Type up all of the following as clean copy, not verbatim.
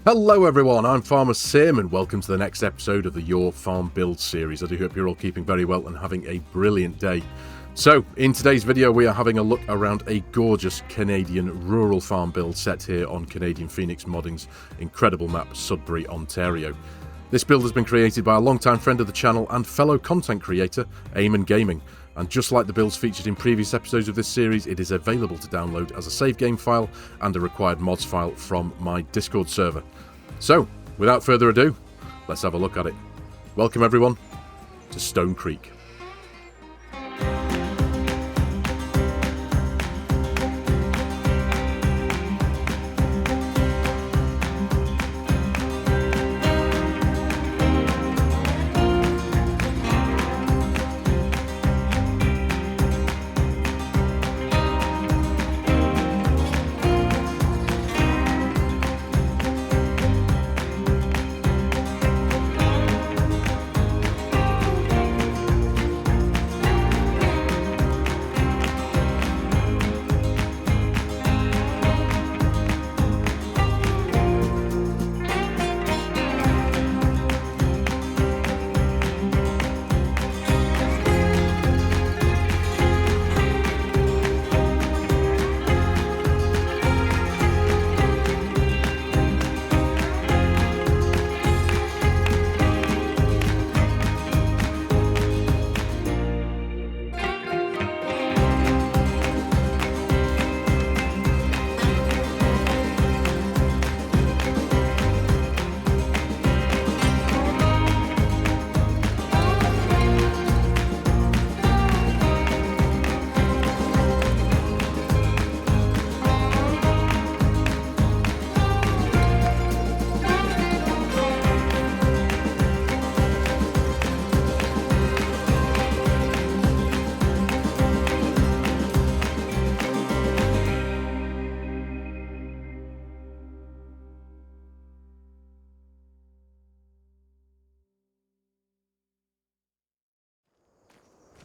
Hello everyone, I'm FARMERSIM and welcome to the next episode of the Your Farm Build series. I do hope you're all keeping very well and having a brilliant day. So, in today's video we are having a look around a gorgeous Canadian rural farm build set here on Canadian Phoenix Modding's incredible map, Sudbury, Ontario. This build has been created by a longtime friend of the channel and fellow content creator, Yamonn Gaming. And just like the builds featured in previous episodes of this series, it is available to download as a save game file and a required mods file from my Discord server. So, without further ado, let's have a look at it. Welcome everyone to Stonecreek.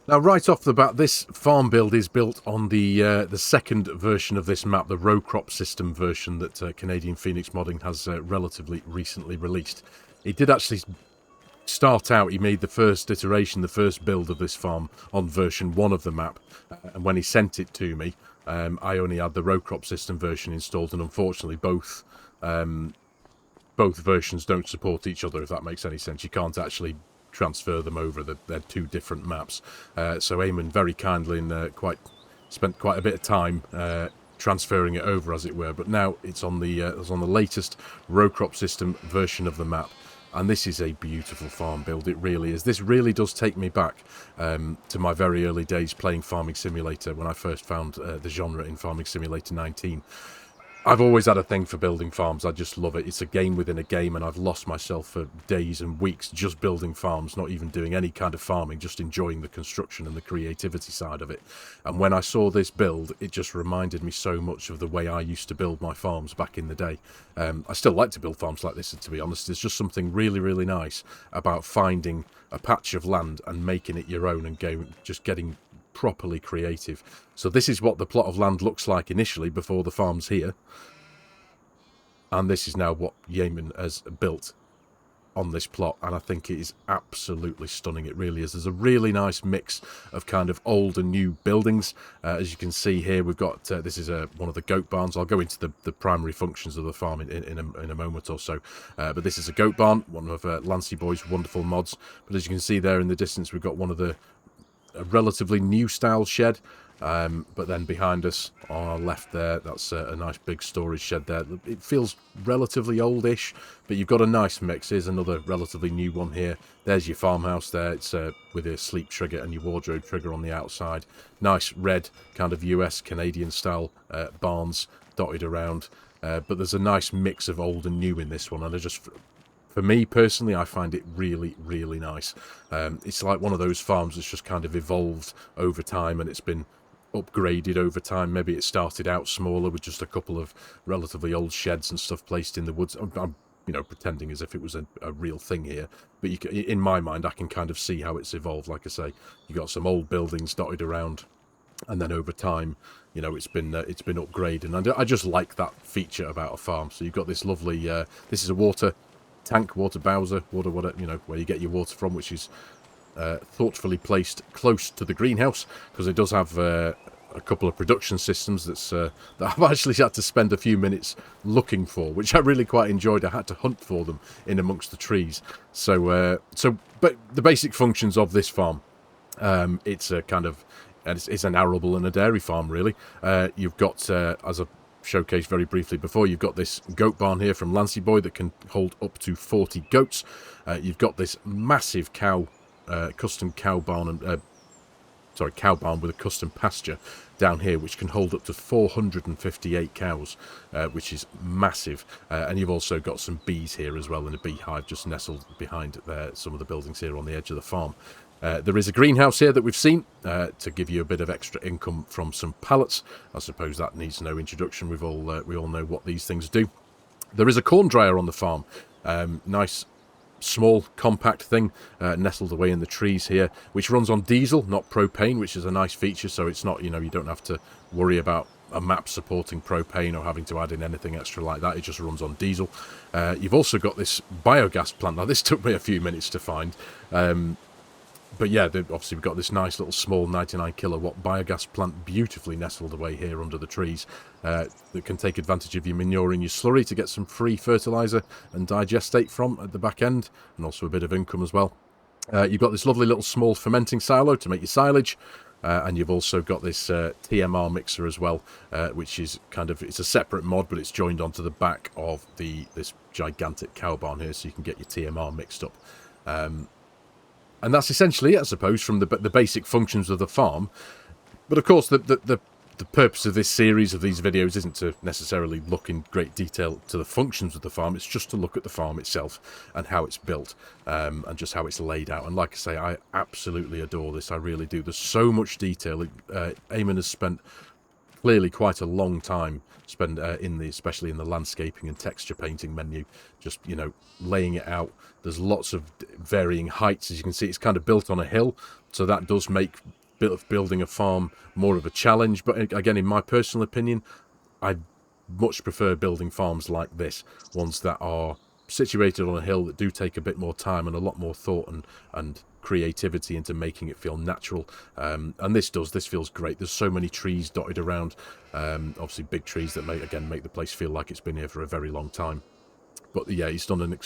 Now, right off the bat, this farm build is built on the second version of this map, the row crop system version that Canadian Phoenix Modding has relatively recently released. It did actually start out, he made the first iteration, the first build of this farm on version 1 of the map, and when he sent it to me, I only had the row crop system version installed, and unfortunately both versions don't support each other, if that makes any sense. You can't actually transfer them over. They're two different maps. So Yamonn very kindly and spent quite a bit of time transferring it over, as it were. But now it's on the latest row crop system version of the map, and this is a beautiful farm build. It really is. This really does take me back to my very early days playing Farming Simulator, when I first found the genre in Farming Simulator 19. I've always had a thing for building farms. I just love it. It's a game within a game, and I've lost myself for days and weeks just building farms, not even doing any kind of farming, just enjoying the construction and the creativity side of it. And when I saw this build, it just reminded me so much of the way I used to build my farms back in the day. I still like to build farms like this, to be honest. There's just something really, really nice about finding a patch of land and making it your own and just getting properly creative. So this is what the plot of land looks like initially before the farm's here, and this is now what Yamonn has built on this plot, and I think it is absolutely stunning. It really is. There's a really nice mix of kind of old and new buildings. As you can see here, we've got this is one of the goat barns. I'll go into the primary functions of the farm in a moment or so, but this is a goat barn, one of Lancy Boy's wonderful mods. But as you can see there in the distance, we've got a relatively new style shed, but then behind us on our left there, that's a nice big storage shed there. It feels relatively oldish, but you've got a nice mix. Here's another relatively new one here. There's your farmhouse there. It's with a sleep trigger and your wardrobe trigger on the outside. Nice red kind of US Canadian style barns dotted around, but there's a nice mix of old and new in this one, and for me personally, I find it really, really nice. It's like one of those farms that's just kind of evolved over time, and it's been upgraded over time. Maybe it started out smaller with just a couple of relatively old sheds and stuff placed in the woods. I'm pretending as if it was a real thing here, but in my mind I can kind of see how it's evolved. Like I say, you got some old buildings dotted around and then over time, you know, it's been upgraded. And I just like that feature about a farm. So you've got this lovely, this is a water tank, water bowser, water, you know, where you get your water from, which is thoughtfully placed close to the greenhouse, because it does have a couple of production systems that I've actually had to spend a few minutes looking for, which I really quite enjoyed. I had to hunt for them in amongst the trees. But the basic functions of this farm, it's a kind of, it's an arable and a dairy farm, really. You've got, as I showcased very briefly before, you've got this goat barn here from Lancy Boy that can hold up to 40 goats. You've got this massive custom cow barn, and cow barn with a custom pasture down here, which can hold up to 458 cows, which is massive. And you've also got some bees here as well, in a beehive just nestled behind some of the buildings here on the edge of the farm. There is a greenhouse here that we've seen to give you a bit of extra income from some pallets. I suppose that needs no introduction. We all know what these things do. There is a corn dryer on the farm. Nice, small, compact thing nestled away in the trees here, which runs on diesel, not propane, which is a nice feature. So it's not, you know, you don't have to worry about a map supporting propane or having to add in anything extra like that. It just runs on diesel. You've also got this biogas plant. Now, this took me a few minutes to find. But yeah, obviously we've got this nice little small 99 kilowatt biogas plant beautifully nestled away here under the trees that can take advantage of your manure and your slurry to get some free fertiliser and digestate from at the back end, and also a bit of income as well. You've got this lovely little small fermenting silo to make your silage, and you've also got this TMR mixer as well, which is kind of, it's a separate mod, but it's joined onto the back of this gigantic cow barn here, so you can get your TMR mixed up. And that's essentially it, I suppose, from the basic functions of the farm. But of course, the purpose of this series of these videos isn't to necessarily look in great detail to the functions of the farm. It's just to look at the farm itself and how it's built, and just how it's laid out. And like I say, I absolutely adore this. I really do. There's so much detail. Yamonn has spent clearly quite a long time especially in the landscaping and texture painting menu, just, you know, laying it out. There's lots of varying heights. As you can see, it's kind of built on a hill, so that does make building a farm more of a challenge. But again, in my personal opinion, I much prefer building farms like this, ones that are situated on a hill, that do take a bit more time and a lot more thought and creativity into making it feel natural. And this feels great. There's so many trees dotted around, obviously big trees that make the place feel like it's been here for a very long time. But yeah, he's done an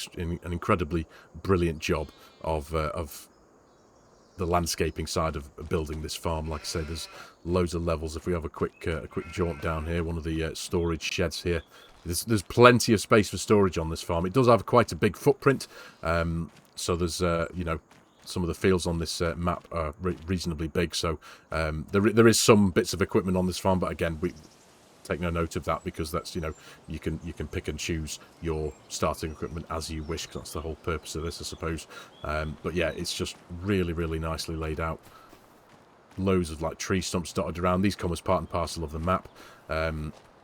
incredibly brilliant job of the landscaping side of building this farm. Like I say, there's loads of levels. If we have a quick jaunt down here, one of the storage sheds here, there's plenty of space for storage on this farm. It does have quite a big footprint, so there's you know, some of the fields on this map are reasonably big. So there is some bits of equipment on this farm, but again, we take no note of that, because that's, you know, you can pick and choose your starting equipment as you wish, because that's the whole purpose of this, I suppose. But yeah, it's just really nicely laid out. Loads of like tree stumps dotted around. These come as part and parcel of the map.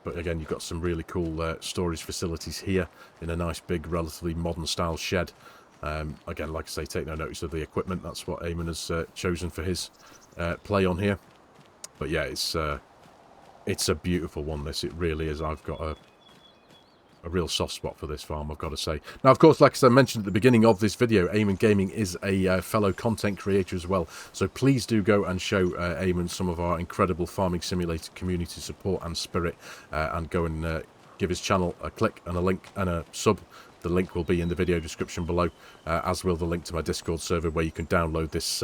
But again, you've got some really cool storage facilities here in a nice big, relatively modern style shed. Again, like I say, take no notice of the equipment. That's what Yamonn has chosen for his play on here. But yeah, it's a beautiful one, this. It really is. I've got a real soft spot for this farm, I've got to say. Now, of course, like I mentioned at the beginning of this video, Yamonn Gaming is a fellow content creator as well. So please do go and show Yamonn some of our incredible Farming Simulator community support and spirit, and go and give his channel a click and a link and a sub. The link will be in the video description below, as will the link to my Discord server, where you can download this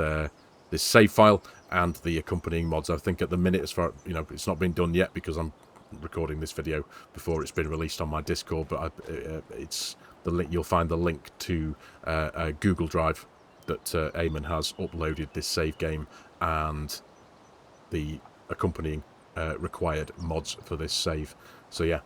this save file and the accompanying mods. I think at the minute, as far, you know, it's not been done yet because I'm recording this video before it's been released on my Discord, but it's the link. You'll find the link to a Google Drive that Yamonn has uploaded this save game and the accompanying required mods for this save. So yeah,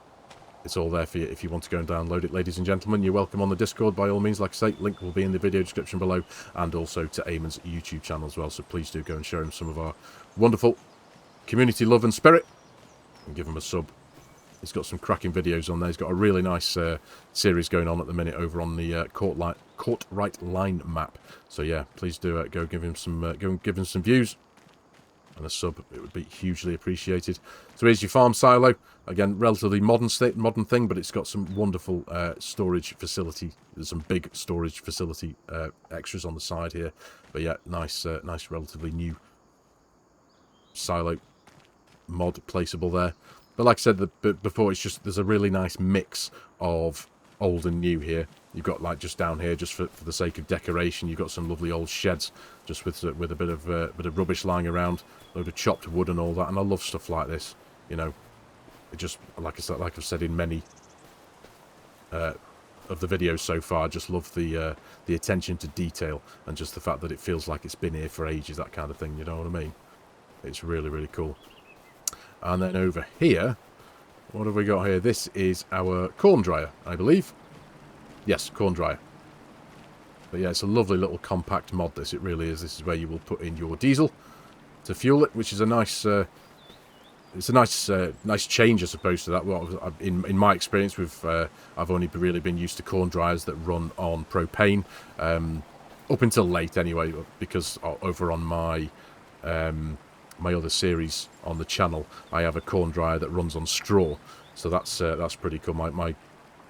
it's all there for you if you want to go and download it, ladies and gentlemen. You're welcome on the Discord by all means. Like I say, link will be in the video description below, and also to Yamonn's YouTube channel as well. So please do go and show him some of our wonderful community love and spirit, and give him a sub. He's got some cracking videos on there. He's got a really nice series going on at the minute over on the Courtright Line map. So yeah, please do go give him some views. and a sub, it would be hugely appreciated. So here's your farm silo. Again, relatively modern thing, but it's got some wonderful storage facility. There's some big storage facility extras on the side here. But yeah, nice, relatively new silo mod placeable there. But like I said before, it's just there's a really nice mix of old and new here. You've got, like, just down here, just for the sake of decoration, you've got some lovely old sheds, just with a bit of rubbish lying around, a load of chopped wood and all that. And I love stuff like this. You know, it just, like I've said in many of the videos so far, I just love the attention to detail and just the fact that it feels like it's been here for ages, that kind of thing. You know what I mean? It's really, really cool. And then over here, what have we got here? This is our corn dryer, I believe. Yes, corn dryer. But yeah, it's a lovely little compact mod, this. It really is. This is where you will put in your diesel to fuel it, which is a nice... it's a nice change, I suppose, to that. Well, in my experience, I've only really been used to corn dryers that run on propane, up until late anyway, because over on my my other series on the channel, I have a corn dryer that runs on straw, so that's pretty cool. My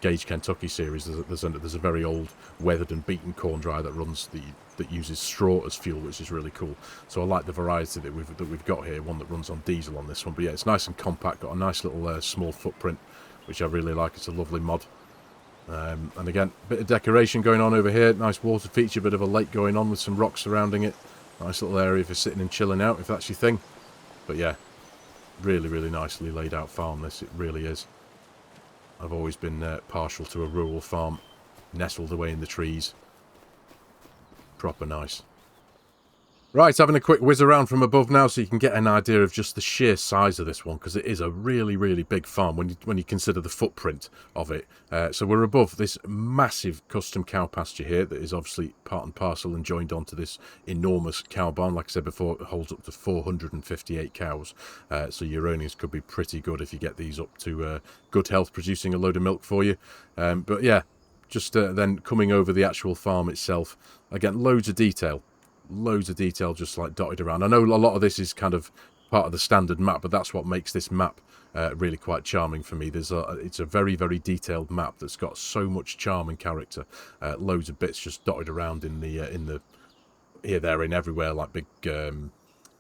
Gauge Kentucky series, there's a very old, weathered and beaten corn dryer that runs that uses straw as fuel, which is really cool. So I like the variety that we've got here. One that runs on diesel on this one, but yeah, it's nice and compact. Got a nice little small footprint, which I really like. It's a lovely mod. And again, bit of decoration going on over here. Nice water feature, bit of a lake going on with some rocks surrounding it. Nice little area for sitting and chilling out, if that's your thing. But yeah, really, really nicely laid out farm, this. It really is. I've always been partial to a rural farm, nestled away in the trees. Proper nice. Right, having a quick whiz around from above now so you can get an idea of just the sheer size of this one, because it is a really, really big farm when you consider the footprint of it. So we're above this massive custom cow pasture here that is obviously part and parcel and joined onto this enormous cow barn. Like I said before, it holds up to 458 cows. So your earnings could be pretty good if you get these up to good health, producing a load of milk for you. But yeah, just then coming over the actual farm itself, again, loads of detail. Loads of detail just like dotted around. I know a lot of this is kind of part of the standard map, but that's what makes this map really quite charming for me. It's a very, very detailed map that's got so much charm and character. Loads of bits just dotted around in the here, there, and everywhere, like big you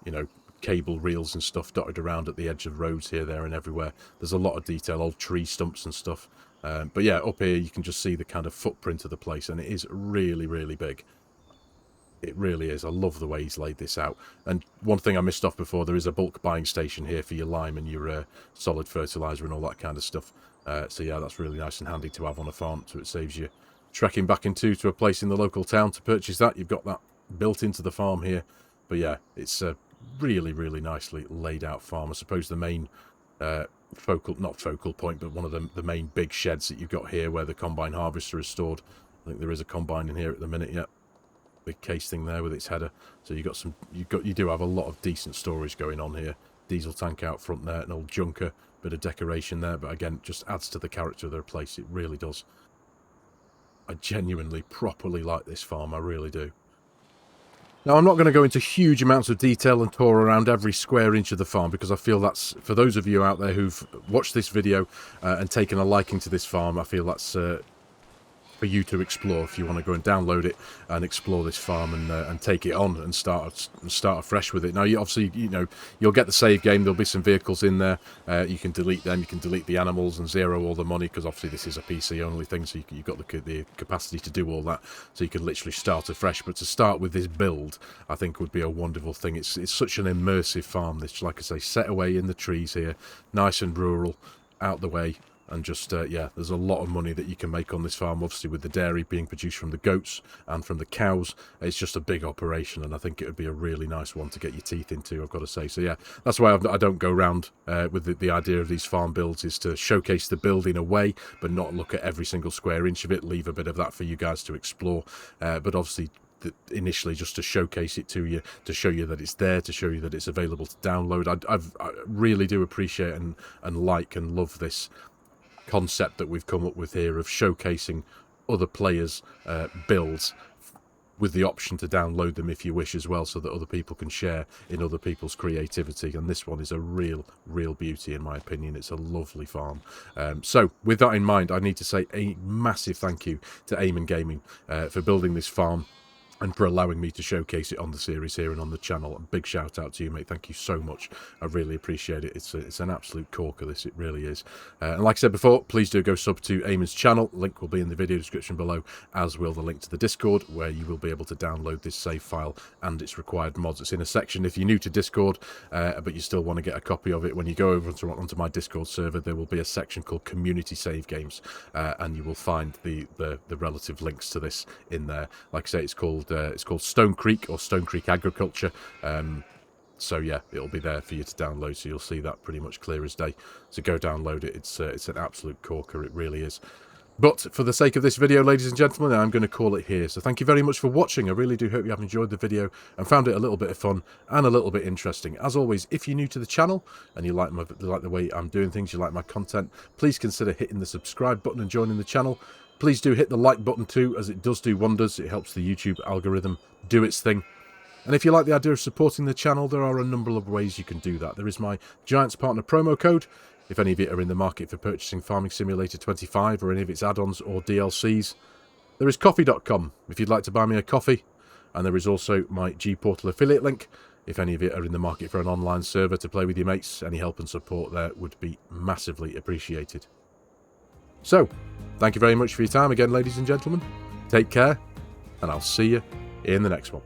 know, cable reels and stuff dotted around at the edge of roads here, there, and everywhere. There's a lot of detail, old tree stumps and stuff. But yeah, up here you can just see the kind of footprint of the place, and it is really, really big. It really is. I love the way he's laid this out. And one thing I missed off before, there is a bulk buying station here for your lime and your solid fertiliser and all that kind of stuff. So yeah, that's really nice and handy to have on a farm, so it saves you trekking back to a place in the local town to purchase that. You've got that built into the farm here. But yeah, it's a really, really nicely laid out farm. I suppose the main not focal point, but one of the main big sheds that you've got here where the combine harvester is stored. I think there is a combine in here at the minute, yeah. Big case thing there with its header. So you do have a lot of decent storage going on here. Diesel tank out front there, an old junker, bit of decoration there, but again, just adds to the character of their place. It really does. I genuinely, properly like this farm. I really do. Now, I'm not going to go into huge amounts of detail and tour around every square inch of the farm, because I feel that's, for those of you out there who've watched this video and taken a liking to this farm, I feel that's for you to explore if you want to go and download it and explore this farm and take it on and start afresh with it. Now, you'll get the save game. There'll be some vehicles in there. You can delete them. You can delete the animals and zero all the money, because obviously this is a PC only thing, so you've got the capacity to do all that. So you can literally start afresh. But to start with this build, I think would be a wonderful thing. It's such an immersive farm. This, like I say, set away in the trees here, nice and rural, out the way. And just, yeah, there's a lot of money that you can make on this farm, obviously with the dairy being produced from the goats and from the cows. It's just a big operation, and I think it would be a really nice one to get your teeth into, I've got to say. So, yeah, that's why I don't go around with the idea of these farm builds, is to showcase the build in a way, but not look at every single square inch of it, leave a bit of that for you guys to explore. But obviously, initially just to showcase it to you, to show you that it's there, to show you that it's available to download. I really do appreciate and like and love this concept that we've come up with here of showcasing other players' builds with the option to download them if you wish as well, so that other people can share in other people's creativity. And this one is a real beauty in my opinion. It's a lovely farm. So with that in mind, I need to say a massive thank you to Yamonn Gaming for building this farm and for allowing me to showcase it on the series here and on the channel. A big shout out to you, mate. Thank you so much. I really appreciate it. It's an absolute corker, this. It really is. And like I said before, please do go sub to Amonn's channel. Link will be in the video description below, as will the link to the Discord, where you will be able to download this save file and its required mods. It's in a section if you're new to Discord, but you still want to get a copy of it. When you go over onto my Discord server, there will be a section called Community Save Games, and you will find the relative links to this in there. Like I say, it's called Stonecreek, or Stonecreek Agriculture. So yeah, it'll be there for you to download, so you'll see that pretty much clear as day. So go download it. It's an absolute corker, it really is. But for the sake of this video, ladies and gentlemen, I'm going to call it here. So thank you very much for watching. I really do hope you have enjoyed the video and found it a little bit of fun and a little bit interesting. As always, if you're new to the channel and you like the way I'm doing things, you like my content, please consider hitting the subscribe button and joining the channel. Please do hit the like button too, as it does do wonders. It helps the YouTube algorithm do its thing. And if you like the idea of supporting the channel, there are a number of ways you can do that. There is my Giants Partner promo code, if any of you are in the market for purchasing Farming Simulator 25 or any of its add-ons or DLCs. There is coffee.com, if you'd like to buy me a coffee. And there is also my G-Portal affiliate link, if any of you are in the market for an online server to play with your mates. Any help and support there would be massively appreciated. So, thank you very much for your time again, ladies and gentlemen. Take care, and I'll see you in the next one.